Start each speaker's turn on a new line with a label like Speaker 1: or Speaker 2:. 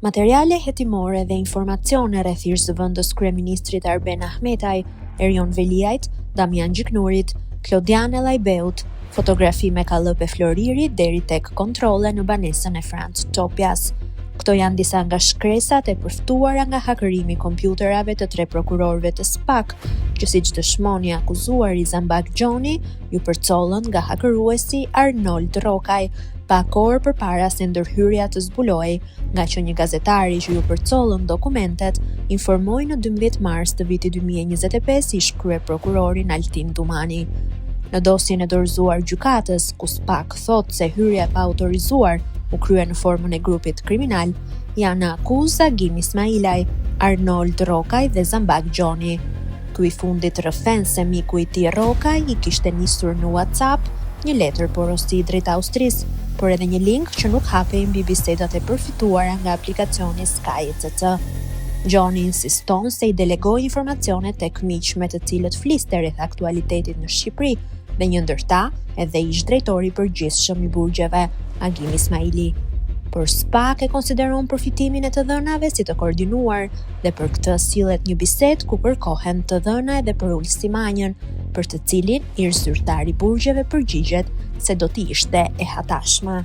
Speaker 1: Materiale hetimore dhe informacione rreth ish-zëvendës kryeministrit Arben Ahmetaj, Erion Veliajt, Damian Gjiknurit, Klodian Ellajbeut, fotografi me kallëpe floriri deri tek kontrolle në banesën e Frans Topjas. Këto janë disa nga shkresat e përftuara nga hakërimi i kompjuterave të 3 prokurorëve të SPAK, që siç dëshmoni akuzuari Zambak Gjoni, ju përcollën nga hakëruesi Arnold Rokaj, pak orë përpara se ndërhyrja të zbulojë, nga që një gazetari që ju përcollën dokumentet informoi në 12 mars të vitit 2025 ish kryeprokurorin Altin Dumani. Në dosjen e dorëzuar gjykatës, ku SPAK thotë se hyrja pa autorizuar u krye në formën e grupit kriminal, janë akuzë Agim Ismailaj, Arnold Rokaj dhe Zambak Gjoni. Ky i fundit rrëfen se miku i tij Rokaj i kishte nisur në WhatsApp një letër porosi drejt Austrisë, por edhe një link që nuk hapej mbi bisedat e përfituara nga aplikacioni Sky-CC. Gjoni insiston se i delegoi informacione tek miq me të cilët fliste rreth aktualitetit në Shqipëri dhe një ndër ta edhe ish drejtori i përgjithshëm i burgjeve, Agim Ismaili. Por SPAK e konsideron përfitimin e të dhënave si të koordinuar dhe për këtë sillet një bisedë ku kërkohen të dhëna edhe për Ulsi Manjën, për të cilin ish zyrtari i burgjeve përgjigjet se do të ishte e hatashme.